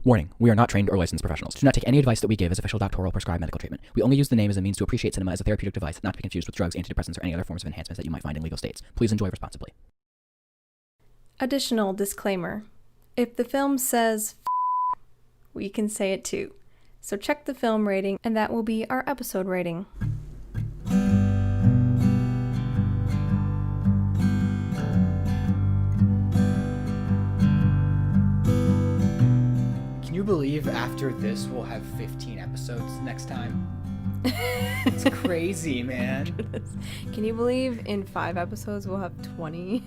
Warning, we are not trained or licensed professionals. Do not take any advice that we give as official doctoral prescribed medical treatment. We only use the name as a means to appreciate cinema as a therapeutic device, not to be confused with drugs, antidepressants, or any other forms of enhancements that you might find in legal states. Please enjoy responsibly. Additional disclaimer. If the film says we can say it too. So check the film rating, and that will be our episode rating. Can you believe after this we'll have 15 episodes next time? It's crazy, man. Can you believe in 5 episodes we'll have 20?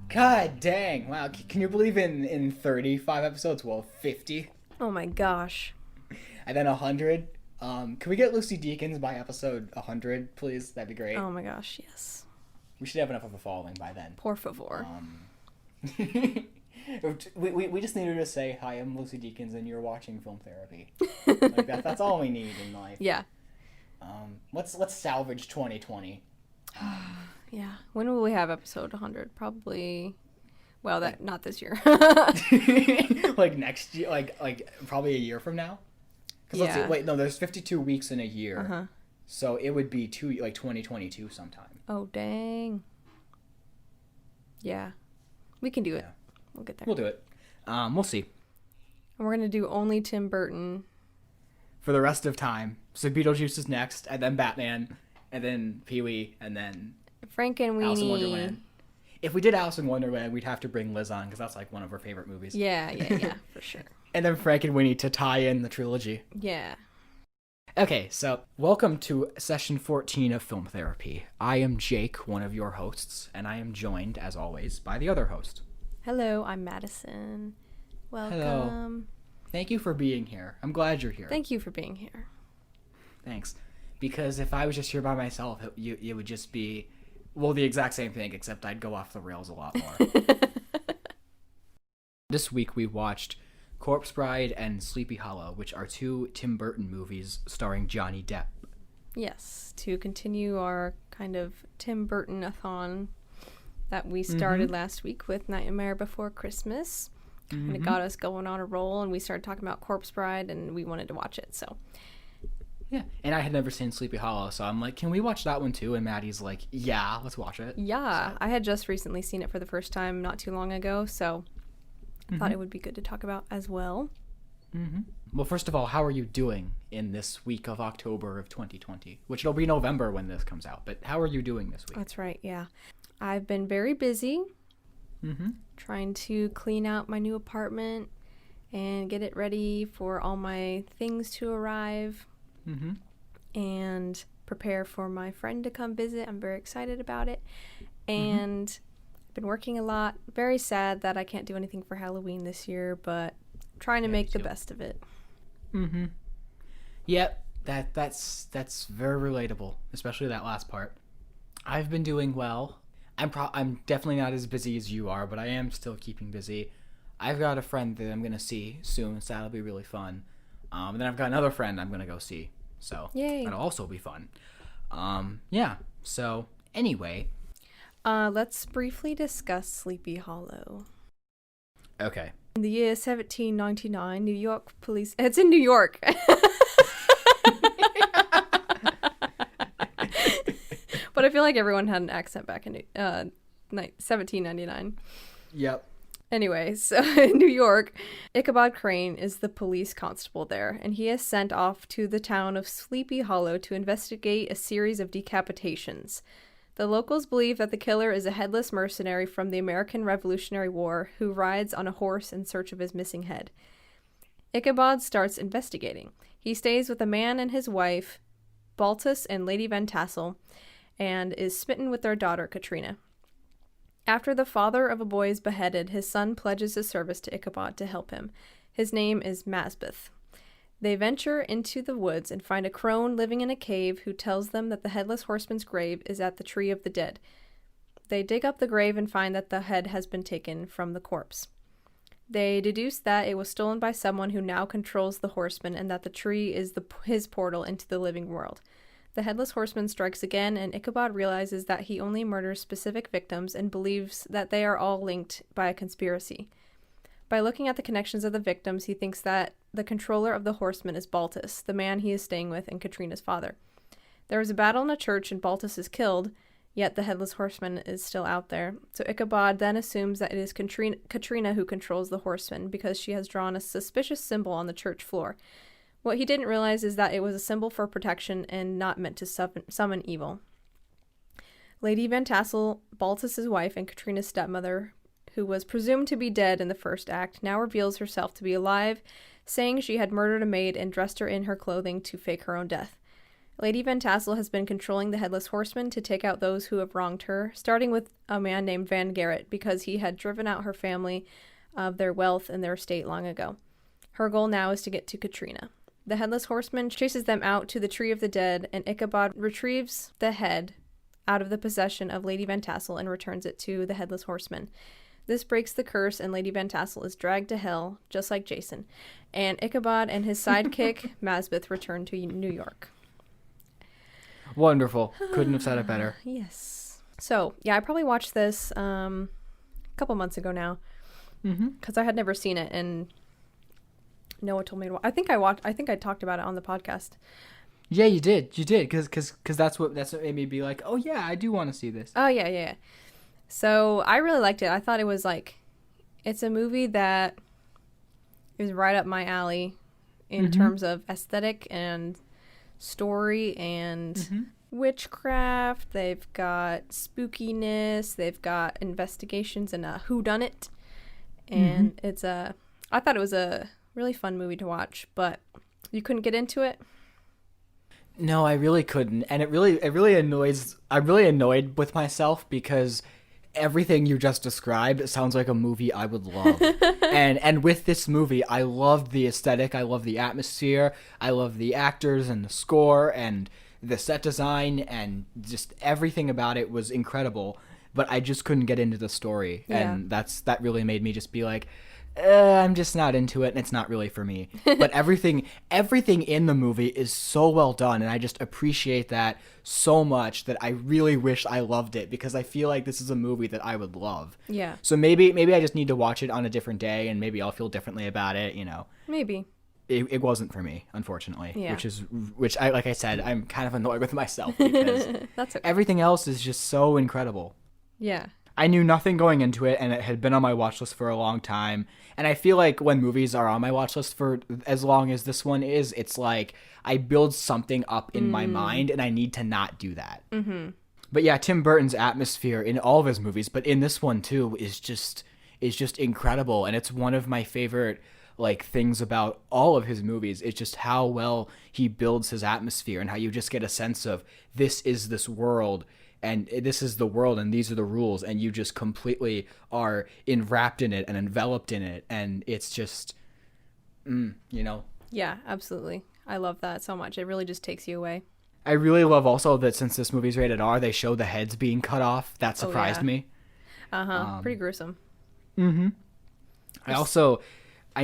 God dang. Wow. Can you believe in 35 episodes we'll have 50? Oh my gosh. And then 100? Can we get Lucy Deakins by episode 100, please? That'd be great. Oh my gosh, yes. We should have enough of a following by then. Por favor. We just needed to say, hi, I'm Lucy Deakins and you're watching Film Therapy. Like that's all we need in life. Yeah. Let's salvage 2020. Yeah. When will we have episode 100? Probably, well, not this year. Like next year, like probably a year from now. Let's see, wait, no, there's 52 weeks in a year. Uh-huh. So it would be 2022 sometime. Oh, dang. Yeah. We can do it. Yeah. We'll get there. We'll do it. We'll see. And we're going to do only Tim Burton. For the rest of time. So Beetlejuice is next, and then Batman, and then Pee-wee, and then Frank and Weenie. Alice in Wonderland. If we did Alice in Wonderland, we'd have to bring Liz on, because that's like one of our favorite movies. Yeah, for sure. And then Frank and Winnie to tie in the trilogy. Yeah. Okay, so welcome to session 14 of Film Therapy. I am Jake, one of your hosts, and I am joined, as always, by the other host. Hello, I'm Madison. Welcome. Hello. Thank you for being here. I'm glad you're here. Thank you for being here. Thanks. Because if I was just here by myself, it would just be, well, the exact same thing, except I'd go off the rails a lot more. This week we watched Corpse Bride and Sleepy Hollow, which are 2 Tim Burton movies starring Johnny Depp. Yes, to continue our kind of Tim Burton-a-thon that we started last week with Nightmare Before Christmas. And it got us going on a roll, and we started talking about Corpse Bride, and we wanted to watch it, so. Yeah, and I had never seen Sleepy Hollow, so I'm like, can we watch that one too? And Maddie's like, yeah, let's watch it. Yeah, so. I had just recently seen it for the first time not too long ago, so I thought it would be good to talk about as well. Well, first of all, how are you doing in this week of October of 2020? Which it'll be November when this comes out, but how are you doing this week? That's right, yeah. I've been very busy trying to clean out my new apartment and get it ready for all my things to arrive and prepare for my friend to come visit. I'm very excited about it. And I've been working a lot. Very sad that I can't do anything for Halloween this year, but trying to make the best of it. Yep, that's very relatable, especially that last part. I've been doing well. I'm definitely not as busy as you are, but I am still keeping busy. I've got a friend that I'm going to see soon, so that'll be really fun. And then I've got another friend I'm going to go see, so Yay. That'll also be fun. Yeah, so anyway. Let's briefly discuss Sleepy Hollow. Okay. In the year 1799, New York police... It's in New York! But I feel like everyone had an accent back in 1799. Yep. Anyway, so in New York, Ichabod Crane is the police constable there, and he is sent off to the town of Sleepy Hollow to investigate a series of decapitations. The locals believe that the killer is a headless mercenary from the American Revolutionary War who rides on a horse in search of his missing head. Ichabod starts investigating. He stays with a man and his wife, Baltus and Lady Van Tassel, and is smitten with their daughter, Katrina. After the father of a boy is beheaded, his son pledges his service to Ichabod to help him. His name is Masbeth. They venture into the woods and find a crone living in a cave who tells them that the Headless Horseman's grave is at the Tree of the Dead. They dig up the grave and find that the head has been taken from the corpse. They deduce that it was stolen by someone who now controls the horseman and that the tree is his portal into the living world. The Headless Horseman strikes again, and Ichabod realizes that he only murders specific victims and believes that they are all linked by a conspiracy. By looking at the connections of the victims, he thinks that the controller of the Horsemen is Baltus, the man he is staying with and Katrina's father. There is a battle in a church and Baltus is killed, yet the Headless Horseman is still out there. So Ichabod then assumes that it is Katrina who controls the Horsemen because she has drawn a suspicious symbol on the church floor. What he didn't realize is that it was a symbol for protection and not meant to summon evil. Lady Van Tassel, Baltus's wife and Katrina's stepmother, who was presumed to be dead in the first act, now reveals herself to be alive, saying she had murdered a maid and dressed her in her clothing to fake her own death. Lady Van Tassel has been controlling the Headless Horseman to take out those who have wronged her, starting with a man named Van Garrett because he had driven out her family of their wealth and their estate long ago. Her goal now is to get to Katrina. The Headless Horseman chases them out to the Tree of the Dead, and Ichabod retrieves the head out of the possession of Lady Van Tassel and returns it to the Headless Horseman. This breaks the curse, and Lady Van Tassel is dragged to hell, just like Jason. And Ichabod and his sidekick, Mazbeth, return to New York. Wonderful. Couldn't have said it better. Yes. So, yeah, I probably watched this a couple months ago now. Because I had never seen it, and Noah told me to watch. I think I talked about it on the podcast. Yeah, you did, because that's what made me be like, oh yeah, I do want to see this. Oh yeah. So I really liked it. I thought it was it's a movie that is right up my alley in terms of aesthetic and story and witchcraft. They've got spookiness. They've got investigations and a whodunit, and I thought it was a really fun movie to watch, but you couldn't get into it. No, I really couldn't, and it really annoys. I'm really annoyed with myself because everything you just described sounds like a movie I would love. and with this movie, I loved the aesthetic, I love the atmosphere, I love the actors and the score and the set design, and just everything about it was incredible. But I just couldn't get into the story, and that really made me just be like, I'm just not into it, and it's not really for me. But everything in the movie is so well done, and I just appreciate that so much that I really wish I loved it, because I feel like this is a movie that I would love. Yeah. So maybe I just need to watch it on a different day, and maybe I'll feel differently about it, you know. Maybe. It wasn't for me, unfortunately. Yeah. Which I, like I said, I'm kind of annoyed with myself because That's okay. everything else is just so incredible. Yeah. I knew nothing going into it, and it had been on my watch list for a long time. And I feel like when movies are on my watch list for as long as this one is, it's like I build something up in my mind, and I need to not do that. But yeah, Tim Burton's atmosphere in all of his movies, but in this one too, is just incredible. And it's one of my favorite things about all of his movies. It's just how well he builds his atmosphere, and how you just get a sense of this is this world. And this is the world, and these are the rules, and you just completely are enwrapped in it and enveloped in it, and it's just, you know. Yeah, absolutely. I love that so much. It really just takes you away. I really love also that since this movie's rated R, they show the heads being cut off. That surprised me. Pretty gruesome. I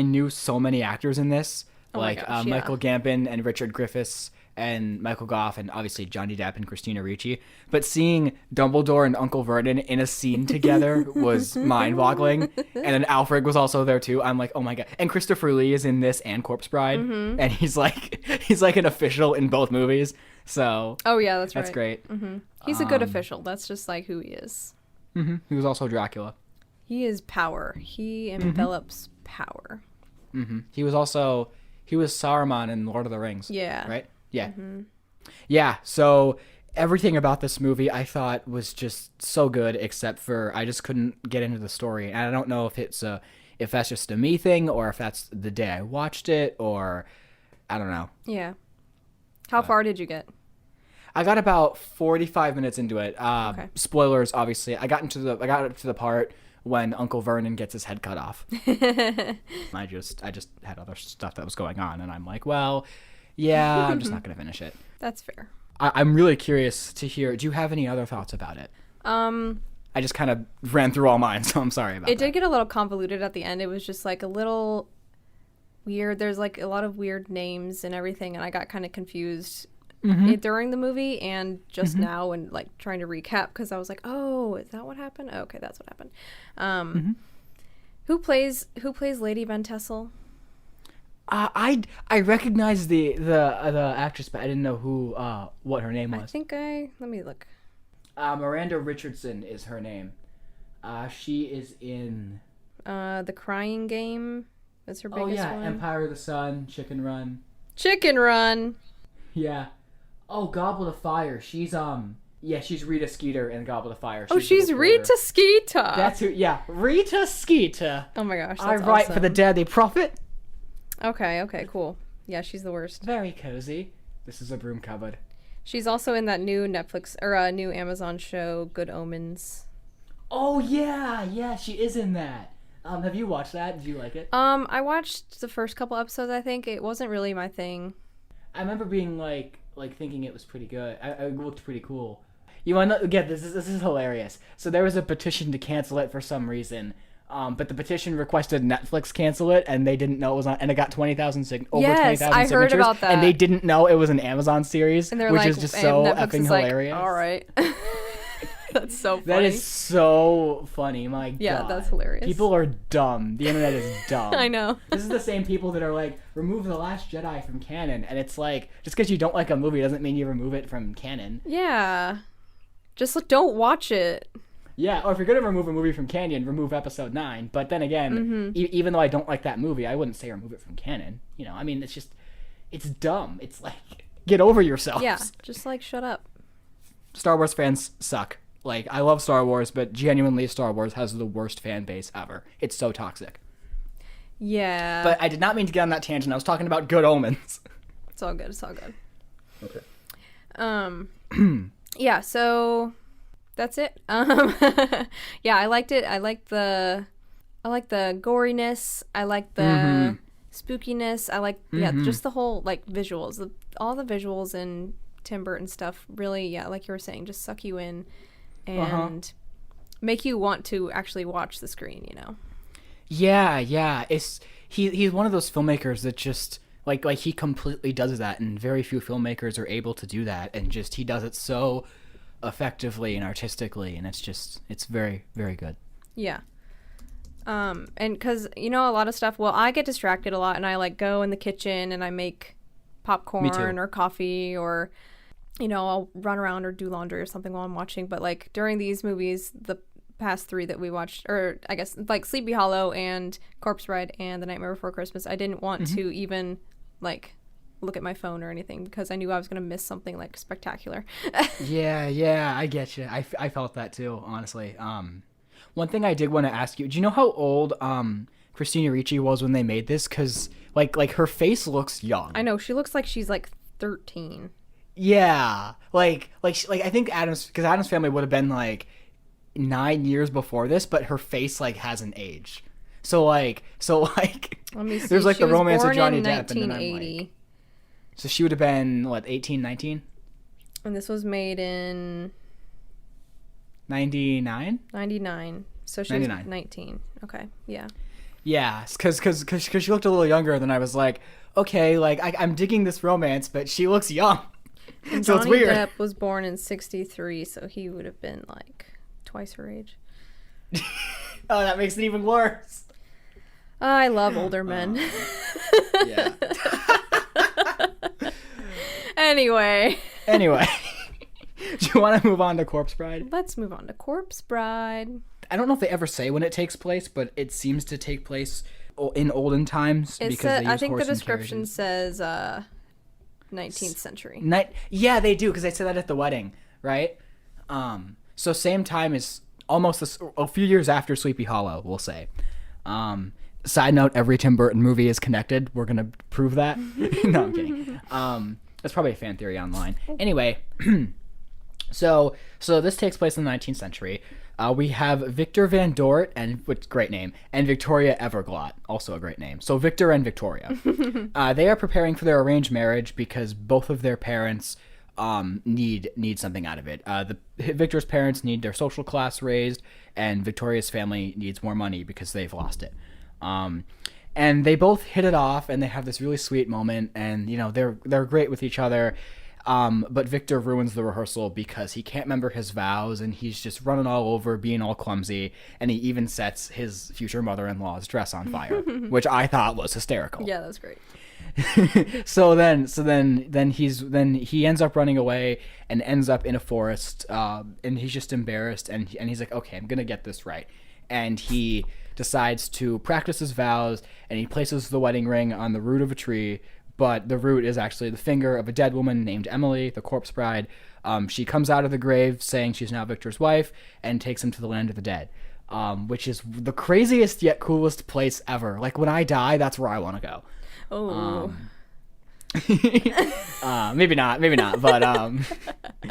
knew so many actors in this, gosh, Michael Gambon and Richard Griffiths and Michael Goff and obviously Johnny Depp and Christina Ricci. But seeing Dumbledore and Uncle Vernon in a scene together was mind-boggling. And then Alfred was also there too. I'm like, oh my god! And Christopher Lee is in this and Corpse Bride, and he's like an official in both movies. So that's right. That's great. He's a good official. That's just who he is. He was also Dracula. He is power. He envelops power. He was Saruman in Lord of the Rings. Yeah. Right? Yeah. Yeah, so everything about this movie I thought was just so good, except for I just couldn't get into the story. And I don't know if that's just a me thing, or if that's the day I watched it, or I don't know. Yeah. How far did you get? I got about 45 minutes into it. Okay. Spoilers, obviously. I got up to the part when Uncle Vernon gets his head cut off. I just had other stuff that was going on, and I'm like, well, yeah, I'm just not going to finish it. That's fair. I'm really curious to hear, do you have any other thoughts about it? I just kind of ran through all mine, so I'm sorry about that. It did get a little convoluted at the end. It was just a little weird. There's a lot of weird names and everything, and I got kind of confused during the movie and just now, and trying to recap, because I was like, oh, is that what happened? Oh, okay, that's what happened. Who plays Lady Van Tassel? I recognize the actress, but I didn't know what her name was. Let me look. Miranda Richardson is her name. She is in The Crying Game. That's her biggest one. Empire of the Sun, Chicken Run. Chicken Run. Yeah. Oh, Goblet of Fire. She's she's Rita Skeeter in Goblet of Fire. She's Rita Skeeter. That's who. Yeah, Rita Skeeter. Oh my gosh, that's I write awesome. for the Daily Prophet. Okay, cool. Yeah, she's the worst. Very cozy. This is a broom cupboard. She's also in that new Netflix or new Amazon show, Good Omens. Oh yeah, she is in that. Have you watched that? Did you like it? I watched the first couple episodes. I think it wasn't really my thing. I remember being like thinking it was pretty good. It looked pretty cool. You want to get this? This is hilarious. So there was a petition to cancel it for some reason. But the petition requested Netflix cancel it, and they didn't know it was on, and it got 20,000 signatures. Yes, I heard about that. And they didn't know it was an Amazon series, and which is just so effing hilarious. All right. That's so funny. That is so funny. My God. Yeah, that's hilarious. People are dumb. The internet is dumb. I know. This is the same people that are like, remove The Last Jedi from canon. And it's like, just because you don't like a movie doesn't mean you remove it from canon. Yeah. Just don't watch it. Yeah, or if you're going to remove a movie from canon, remove episode 9. But then again, even though I don't like that movie, I wouldn't say remove it from canon. You know, I mean, it's dumb. It's like, get over yourselves. Yeah, just shut up. Star Wars fans suck. Like, I love Star Wars, but genuinely Star Wars has the worst fan base ever. It's so toxic. Yeah. But I did not mean to get on that tangent. I was talking about Good Omens. It's all good. Okay. Yeah, so that's it. Yeah, I liked it. I like the goriness. I like the spookiness. I like just the whole visuals. All the visuals and Tim Burton stuff really, like you were saying, just suck you in and make you want to actually watch the screen, you know. Yeah. He's one of those filmmakers that just like he completely does that, and very few filmmakers are able to do that, and just he does it so effectively and artistically, and it's very, very good. Yeah. And because a lot of stuff, I get distracted a lot, and I go in the kitchen and I make popcorn or coffee, or I'll run around or do laundry or something while I'm watching. But during these movies, the past 3 that we watched, or I guess Sleepy Hollow and Corpse Bride and The Nightmare Before Christmas, I didn't want to even look at my phone or anything, because I knew I was going to miss something spectacular. Yeah, I get you. I felt that too, honestly. One thing I did want to ask you, do you know how old Christina Ricci was when they made this? Because her face looks young. I know, she looks like she's 13. Yeah, I think Addams Family would have been 9 years before this, but her face hasn't aged. So let me see. There's the romance of Johnny Depp, and then I'm so she would have been 18, 19? And this was made in 99. So she was 19. Okay, yeah. Yeah, because she looked a little younger than I was like, okay, I'm digging this romance, but she looks young. And so Johnny it's weird. Depp was born in 63, so he would have been twice her age. Oh, that makes it even worse. I love older men. Yeah. Anyway. Do you want to move on to Corpse Bride? Let's move on to Corpse Bride. I don't know if they ever say when it takes place, but it seems to take place in olden times. I think the description says 19th century. Yeah, they do, because they say that at the wedding, right? So same time as almost a few years after Sleepy Hollow, we'll say. Side note, every Tim Burton movie is connected. We're going to prove that. No, I'm kidding. That's probably a fan theory online. Anyway, so this takes place in the 19th century. We have Victor Van Dort, which great name, and Victoria Everglot, also a great name. So Victor and Victoria. They are preparing for their arranged marriage because both of their parents need something out of it. Victor's parents need their social class raised, and Victoria's family needs more money because they've lost it. And they both hit it off, and they have this really sweet moment, and they're great with each other. But Victor ruins the rehearsal because he can't remember his vows, and he's just running all over, being all clumsy, and he even sets his future mother-in-law's dress on fire, which I thought was hysterical. Yeah, that's great. So then he ends up running away and ends up in a forest, and he's just embarrassed, and he's like, okay, I'm gonna get this right, and he decides to practice his vows, and he places the wedding ring on the root of a tree, but the root is actually the finger of a dead woman named Emily, the corpse bride. She comes out of the grave saying she's now Victor's wife and takes him to the land of the dead, which is the craziest yet coolest place ever. Like, when I die, that's where I want to go. Oh. Maybe not, but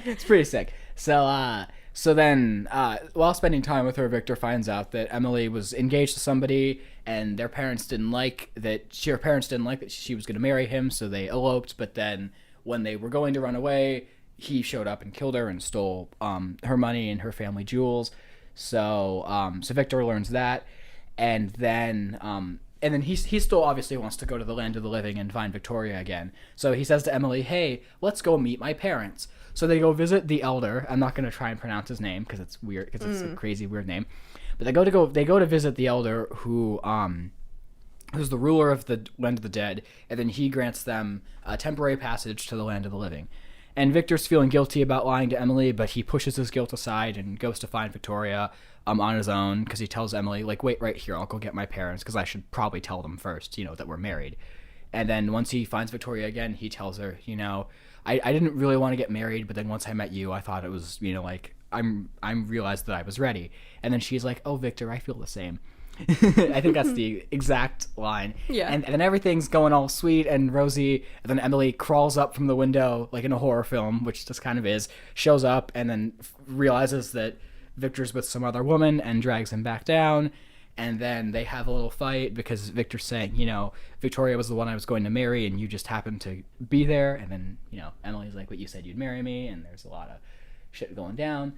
it's pretty sick. So then, while spending time with her, Victor finds out that Emily was engaged to somebody, and their parents didn't like that. Her parents didn't like that she was going to marry him, so they eloped. But then, when they were going to run away, he showed up and killed her and stole her money and her family jewels. So Victor learns that, and then he still obviously wants to go to the land of the living and find Victoria again. So he says to Emily, "Hey, let's go meet my parents." So they go visit the elder. I'm not going to try and pronounce his name because it's weird, because it's a crazy weird name. But they go to visit the elder who's the ruler of the land of the dead, and then he grants them a temporary passage to the land of the living. And Victor's feeling guilty about lying to Emily, but he pushes his guilt aside and goes to find Victoria on his own, because he tells Emily, like, wait right here, I'll go get my parents, because I should probably tell them first, that we're married. And then once he finds Victoria again, he tells her, I didn't really want to get married, but then once I met you, I thought it was, I'm realized that I was ready. And then she's like, oh, Victor, I feel the same. I think that's the exact line. Yeah. And then everything's going all sweet and rosy. And then Emily crawls up from the window, like in a horror film, which this kind of is, shows up and then realizes that Victor's with some other woman and drags him back down. And then they have a little fight because Victor's saying, Victoria was the one I was going to marry and you just happened to be there. And then, Emily's like, but you said you'd marry me. And there's a lot of shit going down.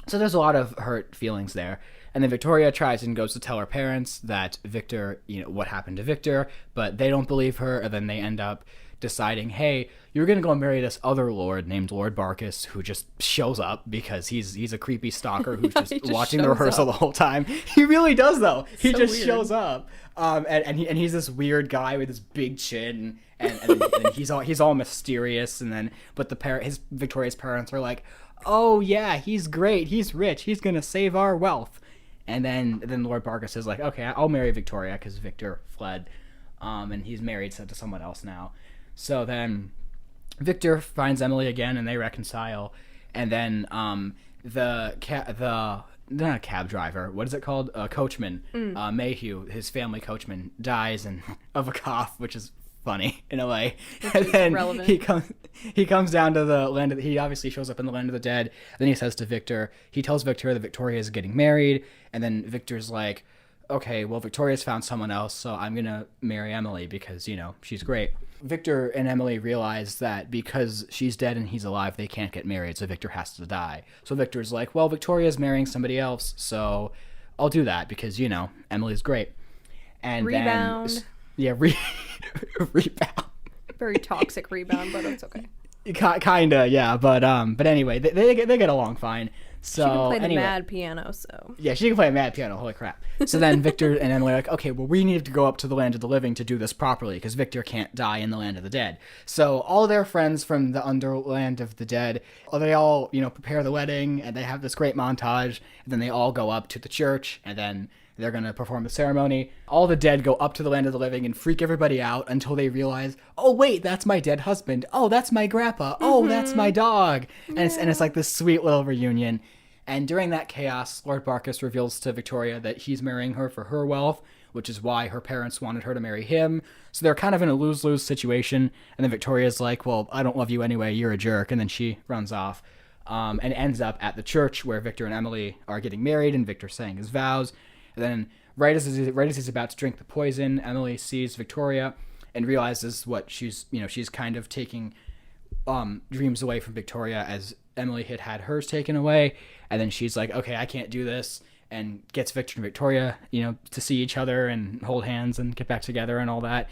So there's a lot of hurt feelings there. And then Victoria tries and goes to tell her parents that Victor, what happened to Victor, but they don't believe her. And then they end up deciding, hey, you're going to go and marry this other lord named Lord Barkis, who just shows up because he's a creepy stalker who's just watching the rehearsal the whole time. He really does, though. He just weird. Shows up. And he's this weird guy with this big chin, and he's all mysterious. And then, but Victoria's parents are like, oh yeah, he's great, he's rich, he's gonna save our wealth. And then Lord Barkis is like, okay, I'll marry Victoria because Victor fled, and he's married to someone else now. So then Victor finds Emily again, and they reconcile. And then not a cab driver, what is it called? Coachman, Mayhew, his family coachman, dies of a cough, which is funny in a way. And then relevant. He comes down to the land of he obviously shows up in the land of the dead. Then he tells Victor that Victoria is getting married, and then Victor's like, okay, well, Victoria's found someone else, so I'm gonna marry Emily because she's great. Victor and Emily realize that because she's dead and he's alive, they can't get married, so Victor has to die. So Victor's like, well, Victoria's marrying somebody else, so I'll do that because Emily's great. And rebound. Then rebound. Very toxic rebound, but it's okay. Kinda, yeah. But anyway, they get along fine. So she can play the anyway, mad piano, so yeah, she can play a mad piano. Holy crap! So then Victor and Emily are like, okay, well, we need to go up to the land of the living to do this properly because Victor can't die in the land of the dead. So all their friends from the underland of the dead, they all prepare the wedding, and they have this great montage, and then they all go up to the church, and then they're going to perform the ceremony. All the dead go up to the land of the living and freak everybody out until they realize, oh, wait, that's my dead husband. Oh, that's my grandpa. Oh, that's my dog. And it's like this sweet little reunion. And during that chaos, Lord Barkis reveals to Victoria that he's marrying her for her wealth, which is why her parents wanted her to marry him. So they're kind of in a lose-lose situation. And then Victoria's like, well, I don't love you anyway. You're a jerk. And then she runs off and ends up at the church where Victor and Emily are getting married and Victor saying his vows. And then right as he's about to drink the poison, Emily sees Victoria and realizes what she's kind of taking dreams away from Victoria as Emily had hers taken away. And then she's like, okay, I can't do this, and gets Victor and Victoria, to see each other and hold hands and get back together and all that.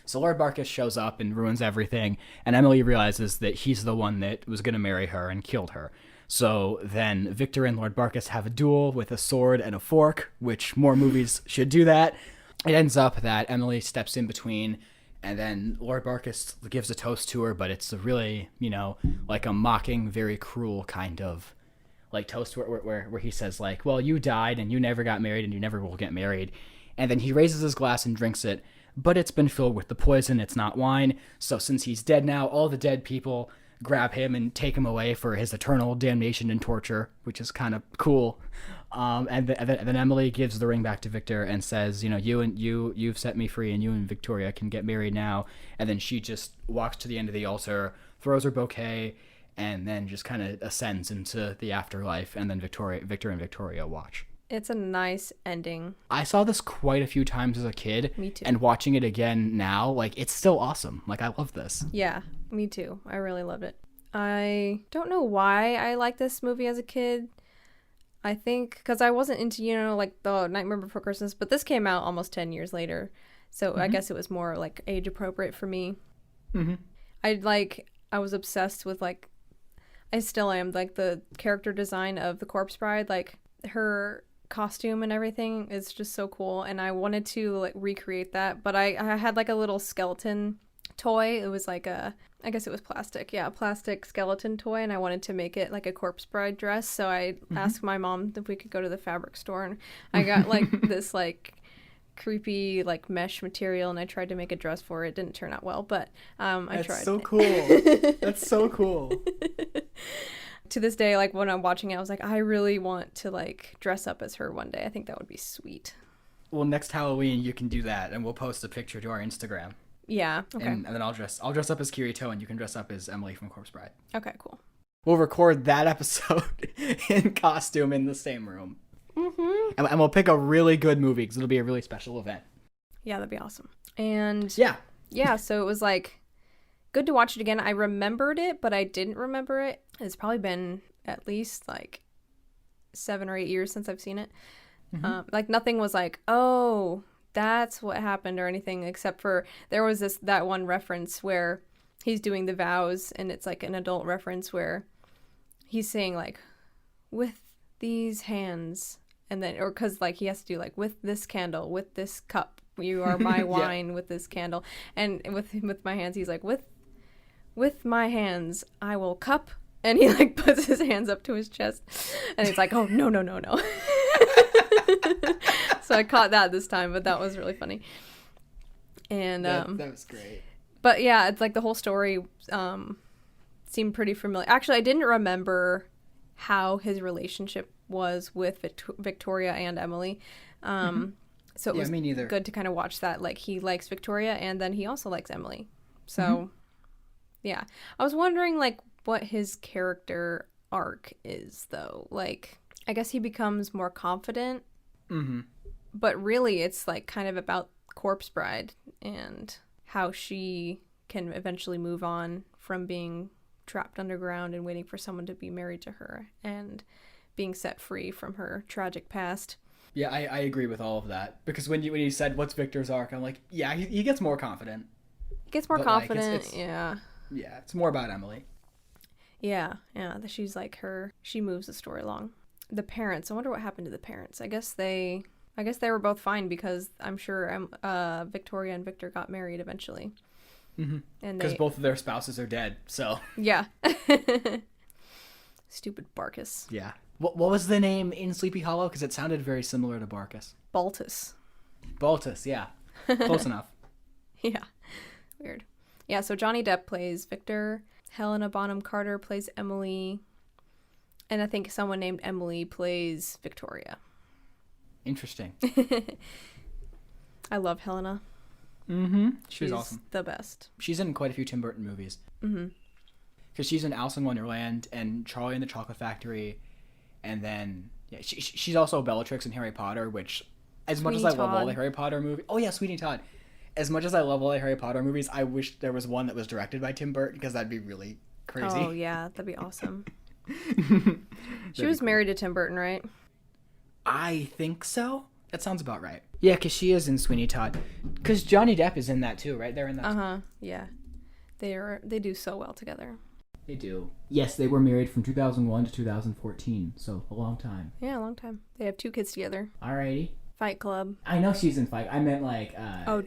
So Lord Barkis shows up and ruins everything, and Emily realizes that he's the one that was going to marry her and killed her. So then Victor and Lord Barkis have a duel with a sword and a fork, which more movies should do that. It ends up that Emily steps in between, and then Lord Barkis gives a toast to her, but it's a really, like a mocking, very cruel kind of like toast where he says like, well, you died and you never got married and you never will get married. And then he raises his glass and drinks it, but it's been filled with the poison. It's not wine. So since he's dead now, all the dead people grab him and take him away for his eternal damnation and torture, which is kind of cool. And then Emily gives the ring back to Victor and says, you've set me free, and you and Victoria can get married now. And then she just walks to the end of the altar, throws her bouquet, and then just kind of ascends into the afterlife. And then Victor and Victoria watch. It's a nice ending. I saw this quite a few times as a kid. Me too. And watching it again now, like, it's still awesome. Like, I love this. Yeah, me too. I really loved it. I don't know why I liked this movie as a kid. I think because I wasn't into, like the Nightmare Before Christmas, but this came out almost 10 years later. So I guess it was more like age appropriate for me. Mm-hmm. I was obsessed with like, I still am, like the character design of the Corpse Bride, like her costume and everything is just so cool. And I wanted to like recreate that, but I had like a little skeleton toy. It was like I guess it was plastic. Yeah, a plastic skeleton toy, and I wanted to make it like a Corpse Bride dress. So I asked my mom if we could go to the fabric store, and I got like this like creepy like mesh material, and I tried to make a dress for it. It didn't turn out well, but I tried. That's so cool. That's so cool. To this day, like when I'm watching it, I was like, I really want to like dress up as her one day. I think that would be sweet. Well, next Halloween you can do that, and we'll post a picture to our Instagram. Yeah. Okay. And then I'll dress up as Kirito, and you can dress up as Emily from Corpse Bride. Okay. Cool. We'll record that episode in costume in the same room. Mm-hmm. And we'll pick a really good movie because it'll be a really special event. Yeah, that'd be awesome. And yeah. So it was like good to watch it again. I remembered it, but I didn't remember it. It's probably been at least like 7 or 8 years since I've seen it. Mm-hmm. Like nothing was like, oh, that's what happened or anything, except for there was that one reference where he's doing the vows, and it's like an adult reference where he's saying like, with these hands, and then, or because like he has to do like, with this candle, with this cup, you are my wine, with this candle, and with my hands, he's like, with my hands, I will cup, and he like puts his hands up to his chest, and he's like, oh no. So I caught that this time, but that was really funny. And that was great. But yeah, it's like the whole story seemed pretty familiar. Actually, I didn't remember how his relationship was with Victoria and Emily. So it was me neither. Good to kind of watch that. Like he likes Victoria, and then he also likes Emily. So yeah, I was wondering like what his character arc is though. Like I guess he becomes more confident. Mm-hmm. But really, it's like kind of about Corpse Bride and how she can eventually move on from being trapped underground and waiting for someone to be married to her and being set free from her tragic past. Yeah, I agree with all of that. Because when you said, what's Victor's arc, I'm like, yeah, he gets more confident. He gets more confident, like, yeah. Yeah, it's more about Emily. Yeah, she's like she moves the story along. The parents, I wonder what happened to the parents. I guess they were both fine because I'm sure Victoria and Victor got married eventually. Mm-hmm. And because both of their spouses are dead, so. Yeah. Stupid Barkis. Yeah. What was the name in Sleepy Hollow? Because it sounded very similar to Barkis. Baltus, yeah. Close enough. Yeah. Weird. Yeah, so Johnny Depp plays Victor. Helena Bonham Carter plays Emily. And I think someone named Emily plays Victoria. Interesting. I love Helena. Mm-hmm. She's awesome. The best. She's in quite a few Tim Burton movies. Mm-hmm. Because she's in Alice in Wonderland and Charlie and the Chocolate Factory. And then, yeah, she's also Bellatrix in Harry Potter, which, as much as I love all the Harry Potter movies... Oh, yeah, Sweeney Todd. As much as I love all the Harry Potter movies, I wish there was one that was directed by Tim Burton, because that'd be really crazy. Oh, yeah, that'd be awesome. She was married to Tim Burton, right? I think so. That sounds about right. Yeah, because she is in Sweeney Todd. Because Johnny Depp is in that too, right? They're in that. Uh-huh. Yeah. They do so well together. They do. Yes, they were married from 2001 to 2014, so a long time. Yeah, a long time. They have 2 kids together. Alrighty. Fight Club. I know she's in Fight. I meant like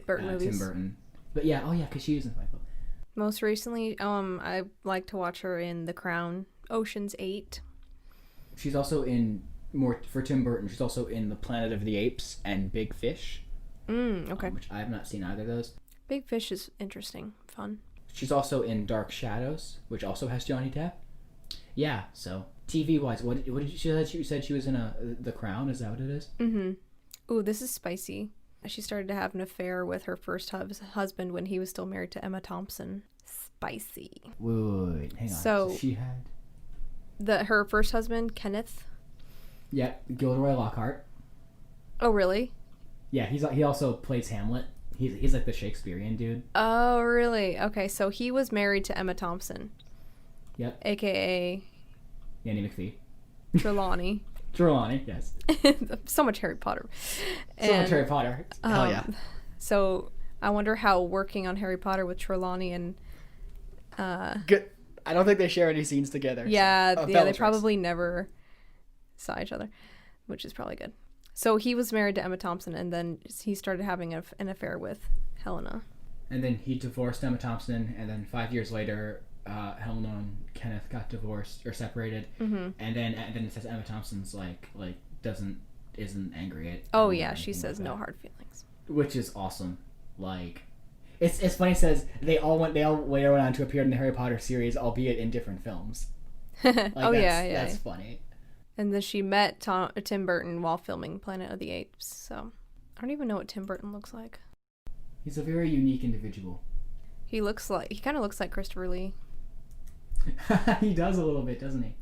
Burton movies. Tim Burton. But yeah, because she is in Fight Club. Most recently, I like to watch her in The Crown, Ocean's 8. She's also in for Tim Burton. She's also in The Planet of the Apes and Big Fish. Okay. Which I have not seen either of those. Big Fish is interesting, fun. She's also in Dark Shadows, which also has Johnny Depp. Yeah, so TV wise, what did you said she was in The Crown? Is that what it is? Mm-hmm. Ooh, this is spicy. She started to have an affair with her first husband when he was still married to Emma Thompson. Spicy. Wait, hang on. So she had her first husband, Kenneth. Yeah, Gilderoy Lockhart. Oh, really? Yeah, he also plays Hamlet. He's like the Shakespearean dude. Oh, really? Okay, so he was married to Emma Thompson. Yep. AKA Annie McPhee. Trelawney. Trelawney, yes. So much Harry Potter. Much Harry Potter. Hell yeah. So I wonder how working on Harry Potter with Trelawney and Good. I don't think they share any scenes together. Yeah, so. they probably never saw each other, which is probably good. So he was married to Emma Thompson, and then he started having an affair with Helena. And then he divorced Emma Thompson, and then 5 years later, Helena and Kenneth got divorced or separated. Mm-hmm. And then it says Emma Thompson's isn't angry at. Oh yeah, she says no hard feelings, which is awesome. Like, it's funny. It says they all went on to appear in the Harry Potter series, albeit in different films. That's funny. And then she met Tim Burton while filming Planet of the Apes. So I don't even know what Tim Burton looks like. He's a very unique individual. He kind of looks like Christopher Lee. He does a little bit, doesn't he?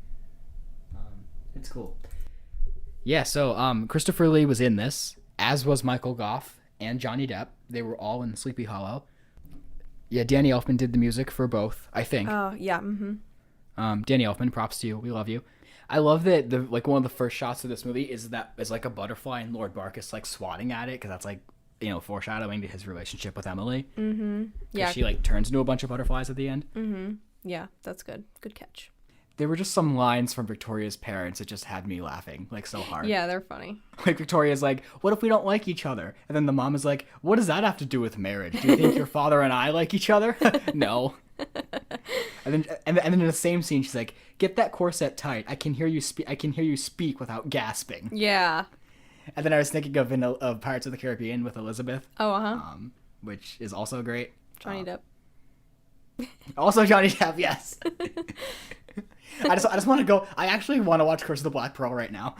It's cool. Yeah, so Christopher Lee was in this, as was Michael Goff and Johnny Depp. They were all in Sleepy Hollow. Yeah, Danny Elfman did the music for both, I think. Oh, yeah, mm-hmm. Danny Elfman, props to you. We love you. I love that one of the first shots of this movie is like a butterfly and Lord Barkus like swatting at it, because that's like, foreshadowing to his relationship with Emily. Mm-hmm. Yeah. She like turns into a bunch of butterflies at the end. Mm-hmm. Yeah, that's good. Good catch. There were just some lines from Victoria's parents that just had me laughing like so hard. Yeah, they're funny. Like Victoria's like, "What if we don't like each other?" And then the mom is like, "What does that have to do with marriage? Do you think your father and I like each other?" No. And then in the same scene, she's like, "Get that corset tight. I can hear you speak without gasping." Yeah. And then I was thinking of Pirates of the Caribbean with Elizabeth. Oh, uh-huh. Which is also great. Johnny Depp. Also Johnny Depp, yes. I just want to go. I actually want to watch Curse of the Black Pearl right now.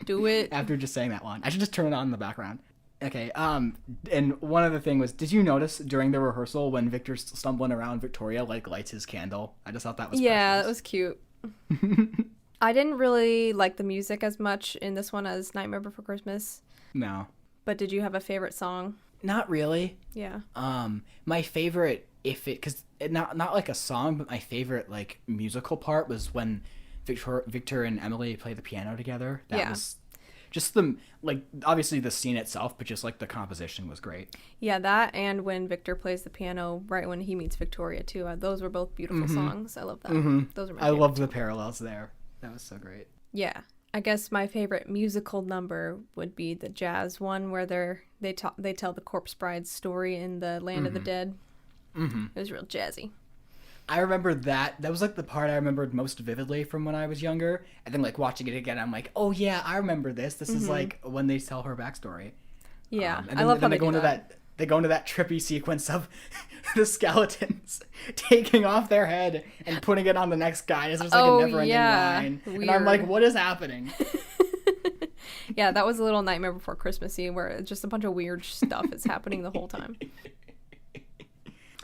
Do it. After just saying that one, I should just turn it on in the background. Okay. And one other thing was, did you notice during the rehearsal when Victor's stumbling around, Victoria like lights his candle? I just thought that was yeah, precious. That was cute. I didn't really like the music as much in this one as Nightmare Before Christmas. No. But did you have a favorite song? Not really. Yeah. My favorite, because not like a song, but my favorite like musical part was when Victor and Emily play the piano together. That was just obviously the scene itself, but just like the composition was great. Yeah, that and when Victor plays the piano right when he meets Victoria too. Those were both beautiful songs. I love that. Mm-hmm. Those are my I favorite. love the parallels there. That was so great. Yeah. I guess my favorite musical number would be the jazz one where they tell the Corpse Bride's story in the Land of the Dead. Mm-hmm. It was real jazzy. I remember that. That was like the part I remembered most vividly from when I was younger. And then like watching it again, I'm like, oh yeah, I remember this. This is like when they tell her backstory. Yeah, and then, I love how they go into that. They go into that trippy sequence of the skeletons taking off their head and putting it on the next guy. It's just like a never-ending line. Weird. And I'm like, what is happening? Yeah, that was a little Nightmare Before Christmassy where just a bunch of weird stuff is happening the whole time.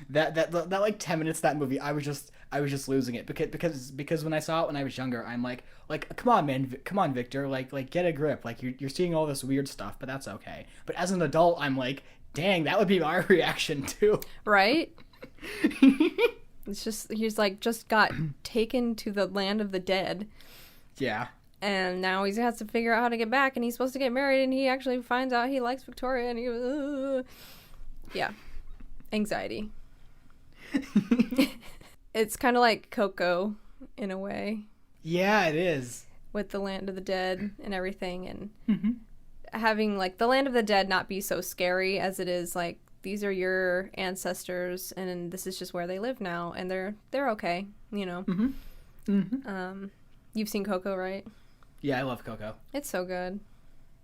That like 10 minutes of that movie, I was just losing it because when I saw it when I was younger, I'm like come on man, come on Victor, like get a grip, like you're seeing all this weird stuff, but that's okay. But as an adult, I'm like, dang, that would be my reaction too. Right? It's just he's like just got taken to the land of the dead. Yeah. And now he has to figure out how to get back, and he's supposed to get married, and he actually finds out he likes Victoria, and he goes, yeah. Anxiety. It's kind of like Coco, in a way. Yeah, it is. With the Land of the Dead and everything, and having, like, the Land of the Dead not be so scary as it is, like, these are your ancestors, and this is just where they live now, and they're okay, you know? You've seen Coco, right? Yeah, I love Coco. It's so good.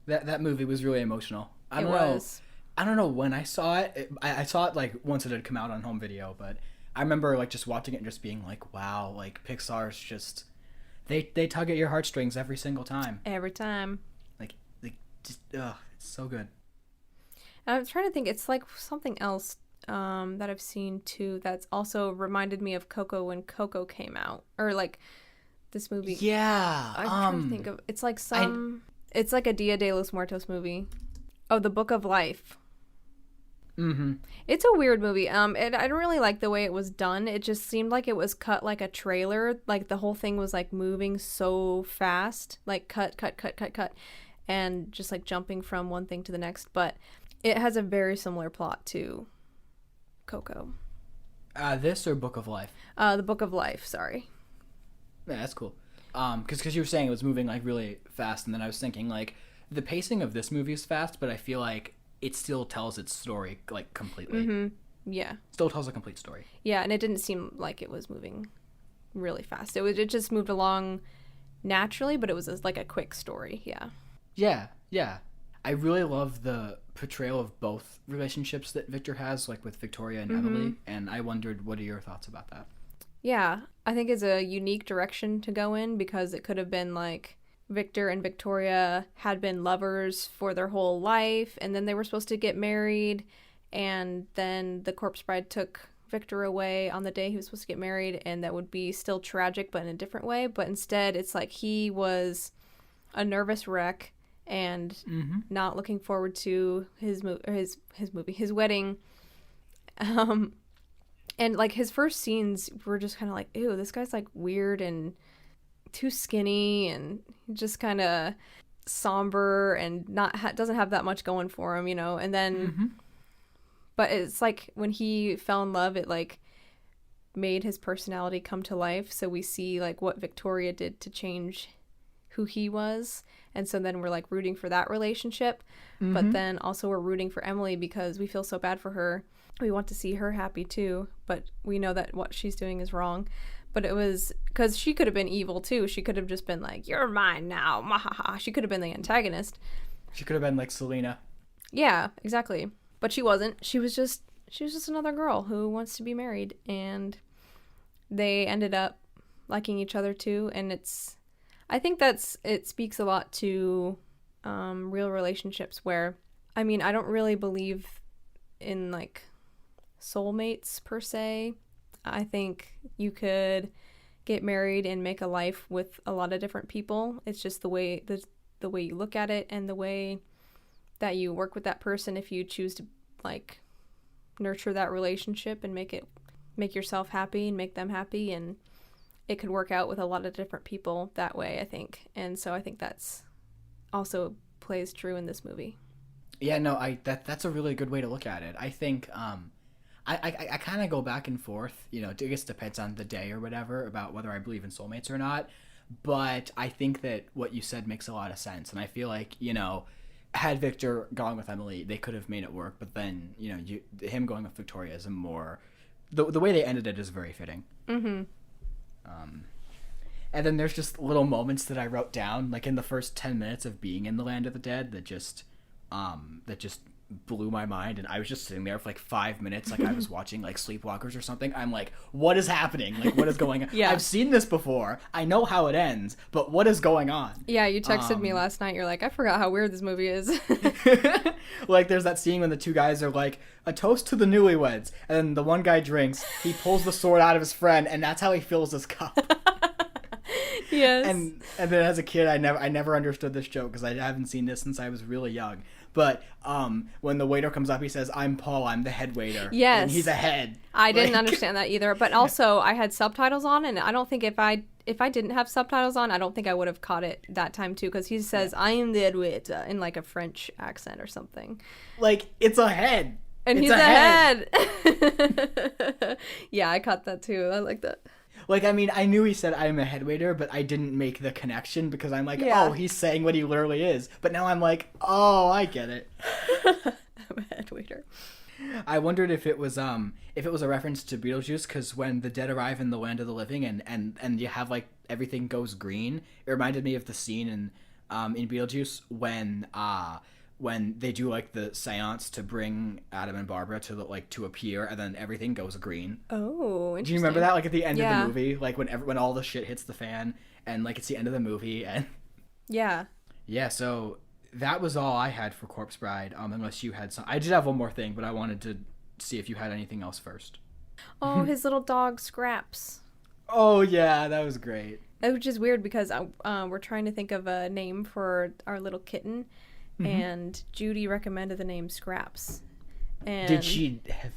That movie was really emotional. I don't know when I saw it. I saw it like once it had come out on home video, but I remember like just watching it and just being like, wow, like Pixar's just they tug at your heartstrings every single time. Every time. Like just it's so good. And I'm trying to think. It's like something else that I've seen too that's also reminded me of Coco when Coco came out, or like. This movie. Yeah. I'm trying to think of. It's like it's like a Dia de los Muertos movie. Oh, The Book of Life. Mm-hmm. It's a weird movie. I don't really like the way it was done. It just seemed like it was cut like a trailer. Like the whole thing was like moving so fast, like cut, and just like jumping from one thing to the next. But it has a very similar plot to Coco. This or Book of Life? The Book of Life. Sorry. Yeah, that's cool. Because you were saying it was moving like really fast, and then I was thinking like the pacing of this movie is fast, but I feel like it still tells its story like completely. Mm-hmm. Yeah. Still tells a complete story. Yeah, and it didn't seem like it was moving really fast. It just moved along naturally, but it was like a quick story. Yeah. Yeah. I really love the portrayal of both relationships that Victor has, like with Victoria and Emily, and I wondered, what are your thoughts about that? Yeah, I think it's a unique direction to go in because it could have been like Victor and Victoria had been lovers for their whole life, and then they were supposed to get married, and then the corpse bride took Victor away on the day he was supposed to get married, and that would be still tragic but in a different way. But instead, it's like he was a nervous wreck and not looking forward to his wedding. And, like, his first scenes were just kind of like, ew, this guy's, like, weird and too skinny and just kind of somber and doesn't have that much going for him, you know? And then, but it's like when he fell in love, it, like, made his personality come to life. So we see, like, what Victoria did to change who he was. And so then we're, like, rooting for that relationship. But then also we're rooting for Emily because we feel so bad for her. We want to see her happy too, but we know that what she's doing is wrong. But it was because she could have been evil too. She could have just been like, "You're mine now." Mahaha. She could have been the antagonist. She could have been like Selena. Yeah, exactly. But she wasn't. She was just another girl who wants to be married, and they ended up liking each other too. And I think it speaks a lot to real relationships where, I mean, I don't really believe in like soulmates per se. I think you could get married and make a life with a lot of different people. It's just the way you look at it and the way that you work with that person. If you choose to like nurture that relationship and make yourself happy and make them happy, and it could work out with a lot of different people that way, I think. And so I think that's also plays true in this movie. Yeah, no, that's a really good way to look at it. I think I kind of go back and forth, you know, I guess it depends on the day or whatever about whether I believe in soulmates or not, but I think that what you said makes a lot of sense, and I feel like, you know, had Victor gone with Emily, they could have made it work, but then, you know, him going with Victoria is a more, the way they ended it is very fitting. And then there's just little moments that I wrote down, like in the first 10 minutes of being in the Land of the Dead that just blew my mind, and I was just sitting there for like 5 minutes like I was watching like Sleepwalkers or something. I'm like, what is happening? Like, what is going on? Yeah. I've seen this before. I know how it ends, but what is going on? Yeah, you texted me last night. You're like, I forgot how weird this movie is. Like, there's that scene when the two guys are like, a toast to the newlyweds, and then the one guy drinks, he pulls the sword out of his friend, and that's how he fills his cup. Yes. And then as a kid, I never understood this joke because I haven't seen this since I was really young. But when the waiter comes up, he says, "I'm Paul. I'm the head waiter." Yes. And he's a head. I didn't understand that either. But also, I had subtitles on, and I don't think if if I didn't have subtitles on, I don't think I would have caught it that time too, because he says, I am the Edward, in like a French accent or something. Like, it's a head. And it's he's a head. Yeah, I caught that too. I like that. Like, I mean, I knew he said I'm a head waiter, but I didn't make the connection because I'm like, Yeah. oh, he's saying what he literally is. But now I'm like, oh, I get it. I'm a head waiter. I wondered if it was a reference to Beetlejuice, because when the dead arrive in the land of the living and you have like everything goes green, it reminded me of the scene in Beetlejuice when they do like the seance to bring Adam and Barbara to appear, and then everything goes green. Oh, interesting. Do you remember that? Like at the end Yeah. of the movie, like when all the shit hits the fan, and like it's the end of the movie, and Yeah. yeah. So that was all I had for Corpse Bride. Unless you had some, I did have one more thing, but I wanted to see if you had anything else first. Oh, his little dog Scraps. Oh yeah, that was great. Which is weird because we're trying to think of a name for our little kitten, and Judy recommended the name Scraps. And Did she have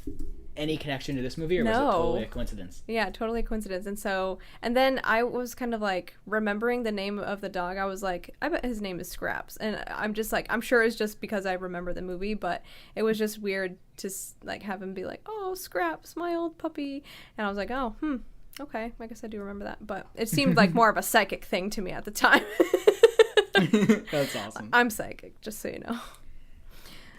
any connection to this movie, or was it No. totally a coincidence? Yeah, totally a coincidence. And then I was kind of like remembering the name of the dog. I was like, I bet his name is Scraps. And I'm just like, I'm sure it's just because I remember the movie, but it was just weird to like have him be like, oh, Scraps, my old puppy. And I was like, oh, okay, I guess I do remember that. But it seemed like more of a psychic thing to me at the time. That's awesome. I'm psychic, just so you know.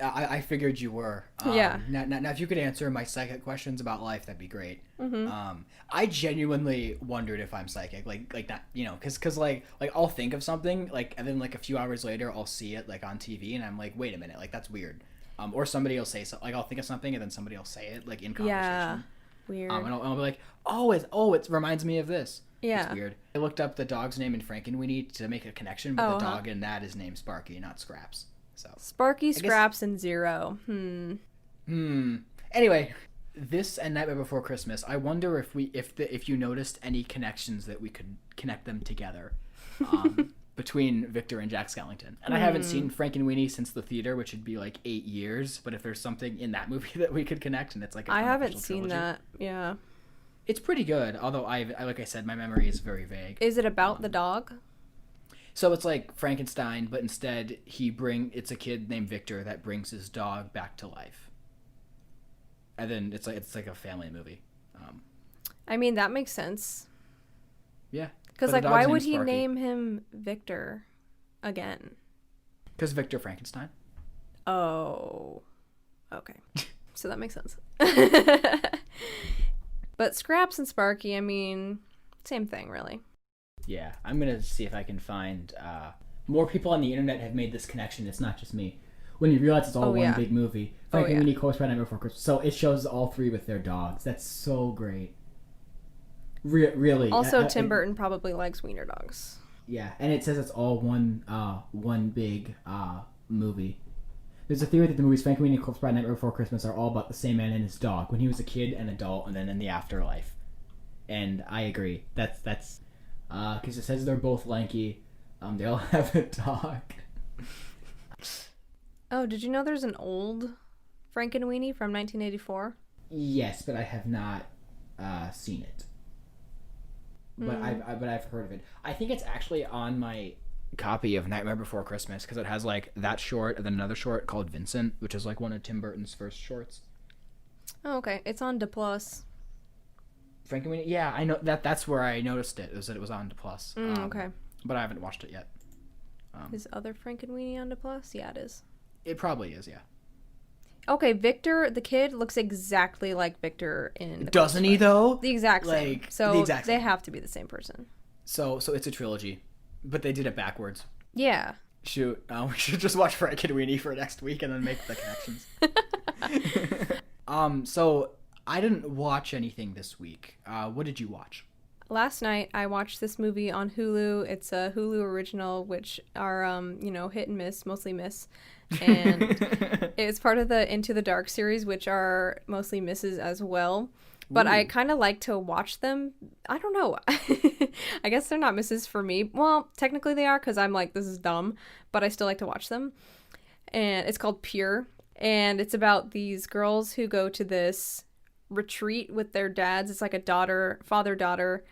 I figured you were. Yeah. Now, if you could answer my psychic questions about life, that'd be great. I genuinely wondered if I'm psychic, like that, because like I'll think of something, like, and then like a few hours later I'll see it like on TV, and I'm like, wait a minute, like that's weird. Or somebody will say something, like I'll think of something, and then somebody will say it like in conversation. Yeah, weird. And I'll be like, it reminds me of this. Yeah. It's weird. I looked up the dog's name in Frankenweenie to make a connection, but the dog in that is named Sparky, not Scraps. So Sparky, Scraps, and Zero. Anyway, this and Nightmare Before Christmas. I wonder if you noticed any connections that we could connect them together between Victor and Jack Skellington. And I haven't seen Frankenweenie since the theater, which would be like 8 years. But if there's something in that movie that we could connect, and it's like I haven't seen that. Yeah. It's pretty good, although I like I said, my memory is very vague. Is it about the dog? So it's like Frankenstein, but instead it's a kid named Victor that brings his dog back to life. And then it's like a family movie. I mean, that makes sense. Yeah. Because But like, the why dog's would name's he Sparky. name him Victor again? Because Victor Frankenstein. Oh, okay. So that makes sense. But Scraps and Sparky, I mean, same thing, really. Yeah, I'm gonna see if I can find more people on the internet have made this connection. It's not just me. When you realize it's all one big movie, Frankenweenie, Corpse Bride, Nightmare Before Christmas. So it shows all three with their dogs. That's so great. Really. Also, Tim Burton probably likes wiener dogs. Yeah, and it says it's all one big movie. There's a theory that the movies Frankenweenie, Corpse Bride, Nightmare Before Christmas are all about the same man and his dog when he was a kid and adult, and then in the afterlife. And I agree. That's because it says they're both lanky. They all have a dog. Oh, did you know there's an old Frankenweenie from 1984? Yes, but I have not seen it. But I've heard of it. I think it's actually on my copy of Nightmare Before Christmas because it has like that short and then another short called Vincent, which is like one of Tim Burton's first shorts. Oh, okay. It's on DePlus. Frankenweenie, yeah, I know that's where I noticed it. Was that it was on DePlus. Okay. But I haven't watched it yet. Is other Frankenweenie on DePlus? Yeah, it is. It probably is, yeah. Okay, Victor, the kid, looks exactly like Victor in the Doesn't he though? The exact same. Like, So the exact they same. have to be the same person. So it's a trilogy, but they did it backwards. Yeah. Shoot, we should just watch Frankenweenie for next week and then make the connections. So I didn't watch anything this week. What did you watch? Last night I watched this movie on Hulu. It's a Hulu original, which are hit and miss, mostly miss, and it's part of the Into the Dark series, which are mostly misses as well. But I kind of like to watch them. I don't know. I guess they're not misses for me. Well, technically they are because I'm like, this is dumb, but I still like to watch them. And it's called Pure, and it's about these girls who go to this retreat with their dads. It's like a father-daughter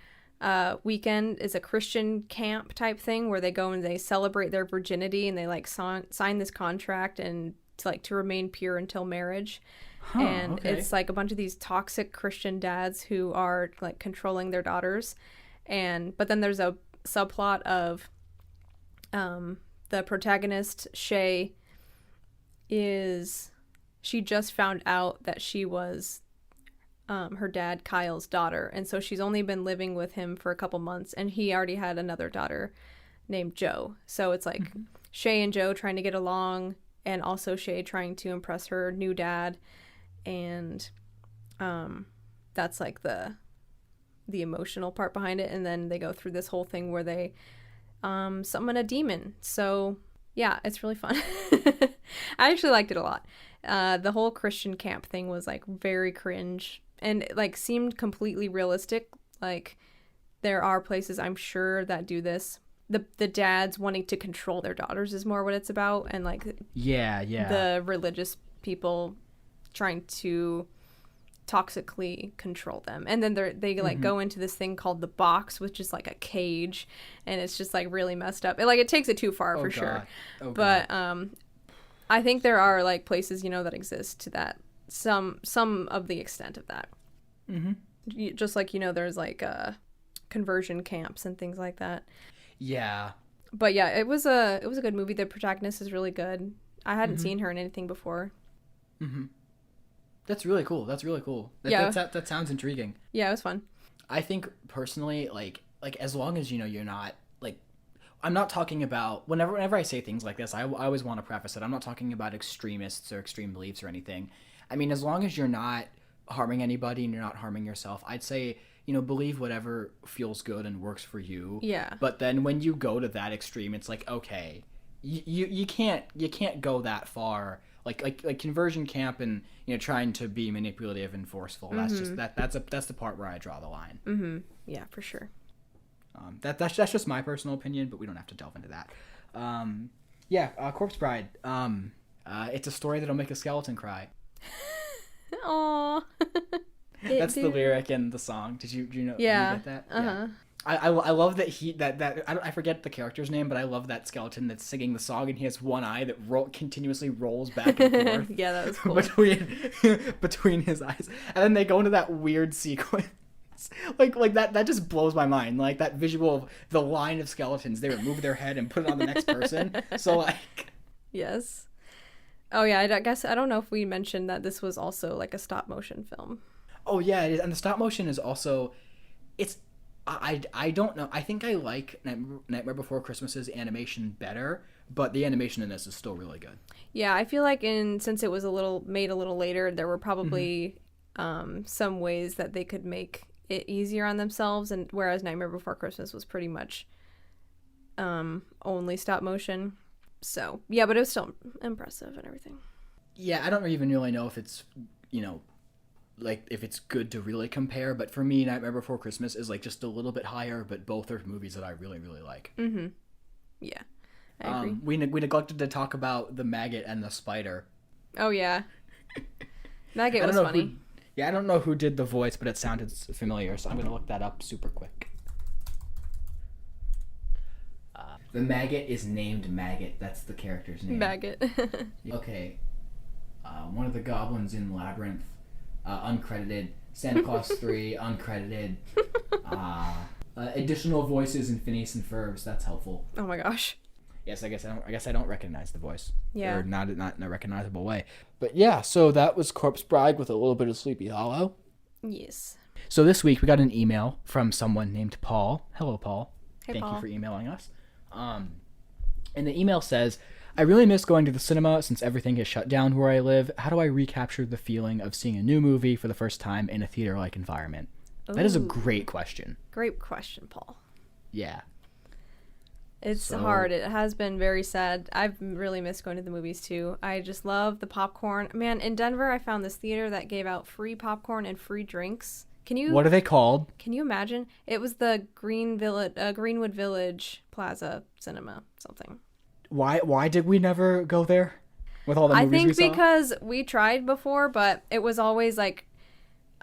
Weekend is a Christian camp type thing where they go and they celebrate their virginity and they like sign this contract and to remain pure until marriage. And it's like a bunch of these toxic Christian dads who are like controlling their daughters. But then there's a subplot of the protagonist, Shay, she just found out that she was her dad Kyle's daughter, and so she's only been living with him for a couple months, and he already had another daughter named Joe. So it's like Shay and Joe trying to get along, and also Shay trying to impress her new dad, and that's like the emotional part behind it. And then they go through this whole thing where they summon a demon. So yeah, it's really fun. I actually liked it a lot. The whole Christian camp thing was like very cringe and like seemed completely realistic. Like there are places I'm sure that do this. The dads wanting to control their daughters is more what it's about, and like the religious people trying to toxically control them. And then they like go into this thing called the box, which is like a cage, and it's just like really messed up. It takes it too far for sure. But I think there are like places that exist to that some of the extent of that. Just like there's like conversion camps and things like that. Yeah. But yeah, it was a good movie. The protagonist is really good. I hadn't seen her in anything before. That's really cool. That sounds intriguing. Yeah, it was fun. I think personally, like as long as you're not like, I'm not talking about whenever I say things like this, I always want to preface it. I'm not talking about extremists or extreme beliefs or anything. I mean, as long as you're not harming anybody and you're not harming yourself, I'd say believe whatever feels good and works for you. Yeah. But then when you go to that extreme, it's like, okay, you can't go that far. Like conversion camp and trying to be manipulative and forceful. That's just that's the part where I draw the line. Yeah, for sure. That's just my personal opinion, but we don't have to delve into that. Corpse Bride. It's a story that'll make a skeleton cry. Aww. That's the lyric in the song. Did you know? Yeah. Did you get that? Yeah. I love that I forget the character's name, but I love that skeleton that's singing the song, and he has one eye that continuously rolls back and forth. Yeah, that was cool. between his eyes, and then they go into that weird sequence. Like that just blows my mind. Like that visual of the line of skeletons, they remove their head and put it on the next person. So like, yes. Oh yeah, I guess I don't know if we mentioned that this was also like a stop motion film. Oh yeah, it is. And the stop motion is also, I don't know. I think I like Nightmare Before Christmas's animation better, but the animation in this is still really good. Yeah, I feel like since it was made a little later, there were probably some ways that they could make it easier on themselves, and whereas Nightmare Before Christmas was pretty much only stop motion. So yeah, but it was still impressive and everything. Yeah, I don't even really know if it's like if it's good to really compare, but for me, Nightmare Before Christmas is like just a little bit higher, but both are movies that I really, really like. Yeah, I agree. We neglected to talk about the maggot and the spider. Oh yeah, maggot was funny. I don't know who did the voice, but it sounded familiar, so I'm gonna look that up super quick. The maggot is named Maggot. That's the character's name. Maggot. Okay. One of the goblins in Labyrinth. Uncredited. Santa Claus 3, uncredited. Additional voices in Phineas and Ferb's. That's helpful. Oh my gosh. Yes, I guess I don't recognize the voice. Yeah. Or not in a recognizable way. But yeah, so that was Corpse Bride with a little bit of Sleepy Hollow. Yes. So this week we got an email from someone named Paul. Hello, Paul. Hey, Thank Paul. you for emailing us. And the email says, I really miss going to the cinema since everything has shut down where I live. How do I recapture the feeling of seeing a new movie for the first time in a theater-like environment? Ooh. That is a great question. Great question, Paul. Yeah. It's hard. It has been very sad. I've really missed going to the movies too. I just love the popcorn. Man, in Denver, I found this theater that gave out free popcorn and free drinks. What are they called? Can you imagine? It was the Greenwood Village Plaza Cinema something. Why did we never go there with all the movies we saw? I think because we tried before, but it was always like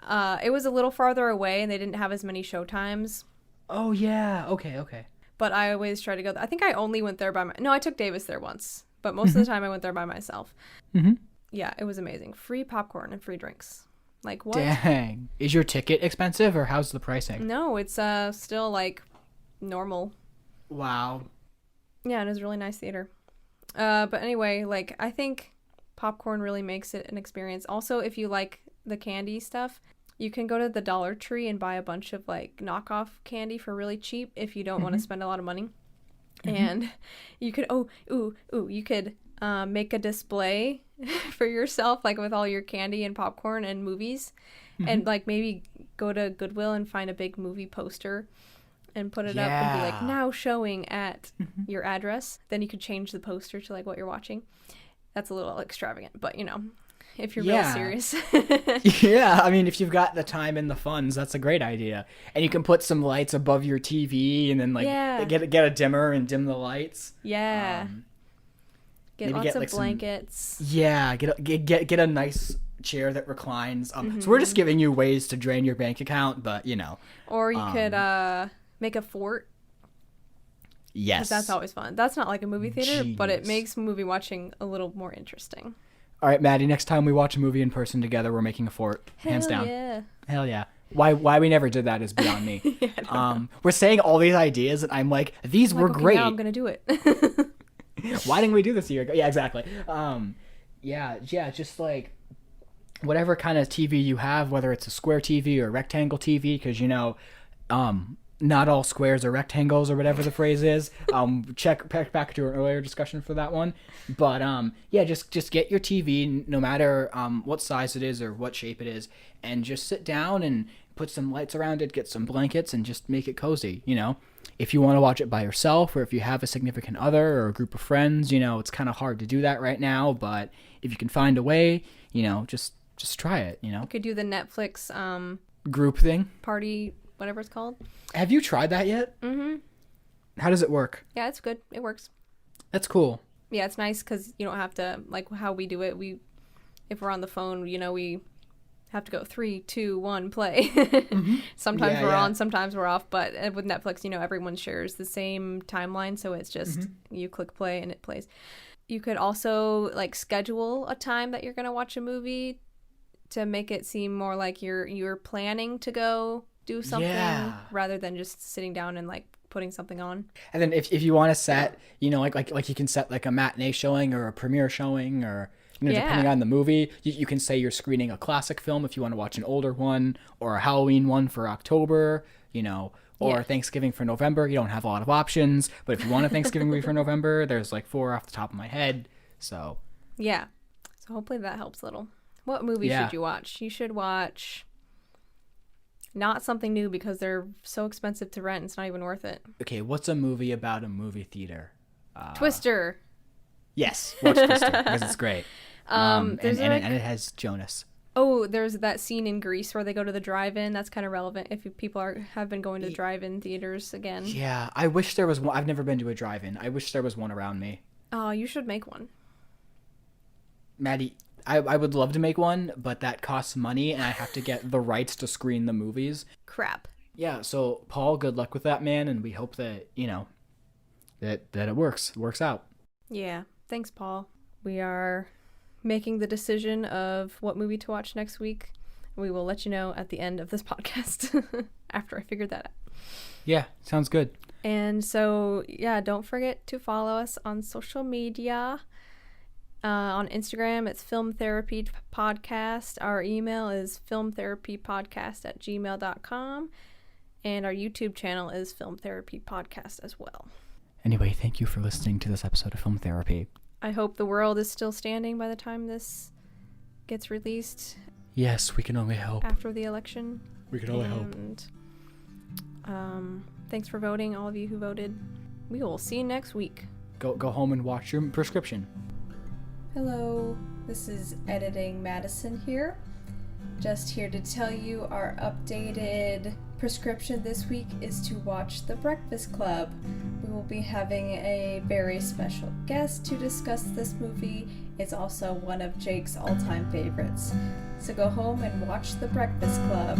it was a little farther away and they didn't have as many showtimes. Oh, yeah. Okay. But I always try to go. I think I only went there No, I took Davis there once, but most of the time I went there by myself. Mm-hmm. Yeah, it was amazing. Free popcorn and free drinks. Like, what? Dang. Is your ticket expensive, or how's the pricing? No, it's still like normal. Wow. Yeah, and it was a really nice theater. But anyway, like, I think popcorn really makes it an experience. Also, if you like the candy stuff, you can go to the Dollar Tree and buy a bunch of like knockoff candy for really cheap if you don't want to spend a lot of money. And you could you could make a display for yourself, like with all your candy and popcorn and movies, and like maybe go to Goodwill and find a big movie poster and put it up and be like, now showing at your address. Then you could change the poster to like what you're watching. That's a little extravagant, but you know, if you're real serious. Yeah, I mean, if you've got the time and the funds, that's a great idea. And you can put some lights above your TV and then like get a dimmer and dim the lights. Yeah. Get lots of blankets. Get a nice chair that reclines. So we're just giving you ways to drain your bank account, but you know. Or you could make a fort. Yes. 'Cause that's always fun. That's not like a movie theater, but it makes movie watching a little more interesting. All right, Maddie, next time we watch a movie in person together, we're making a fort. Hands down. Yeah. Hell yeah. Why we never did that is beyond me. We're saying all these ideas and I'm like, these were great. Now I'm going to do it. Why didn't we do this a year ago? Yeah, exactly. Just like whatever kind of TV you have, whether it's a square TV or rectangle TV, because you know, not all squares are rectangles or whatever the phrase is. Check back to our earlier discussion for that one. But just get your TV, no matter what size it is or what shape it is, and just sit down and put some lights around it, get some blankets, and just make it cozy. You know, if you want to watch it by yourself, or if you have a significant other or a group of friends, you know, it's kind of hard to do that right now. But if you can find a way, you know, just try it. You know, you could do the Netflix group thing, party, whatever it's called. Have you tried that yet? Mm-hmm. How does it work? Yeah, it's good. It works. That's cool. Yeah, it's nice because you don't have to, like how we do it. If we're on the phone, you know, we have to go 3, 2, 1, play. Sometimes we're on, sometimes we're off. But with Netflix, you know, everyone shares the same timeline. So it's just you click play and it plays. You could also like schedule a time that you're going to watch a movie to make it seem more like you're planning to go do something rather than just sitting down and like putting something on. And then if you want to set, you know, like you can set like a matinee showing or a premiere showing, or you know, depending on the movie, you can say you're screening a classic film if you want to watch an older one, or a Halloween one for October, you know, or Thanksgiving for November. You don't have a lot of options, but if you want a Thanksgiving movie for November, there's like 4 off the top of my head. So hopefully that helps a little. What movie should you watch? You should watch not something new because they're so expensive to rent. It's not even worth it. Okay, what's a movie about a movie theater? Twister. Yes, watch Twister because it's great. And it has Jonas. Oh, there's that scene in Greece where they go to the drive-in. That's kind of relevant if people have been going to drive-in theaters again. Yeah, I wish there was one. I've never been to a drive-in. I wish there was one around me. Oh, you should make one. Maddie, I would love to make one, but that costs money, and I have to get the rights to screen the movies. Crap. Yeah, so Paul, good luck with that, man, and we hope that, you know, that it works out. Yeah, thanks, Paul. We are making the decision of what movie to watch next week. We will let you know at the end of this podcast after I figured that out. Yeah, sounds good. And so, yeah, don't forget to follow us on social media. On Instagram, it's Film Therapy Podcast. Our email is filmtherapypodcast@gmail.com. And our YouTube channel is Film Therapy Podcast as well. Anyway, thank you for listening to this episode of Film Therapy. I hope the world is still standing by the time this gets released. Yes, we can only hope. After the election. We can only hope. Thanks for voting, all of you who voted. We will see you next week. Go home and watch your prescription. Hello, this is Editing Madison here. Just here to tell you our updated prescription this week is to watch The Breakfast Club. We will be having a very special guest to discuss this movie. It's also one of Jake's all-time favorites. So go home and watch The Breakfast Club.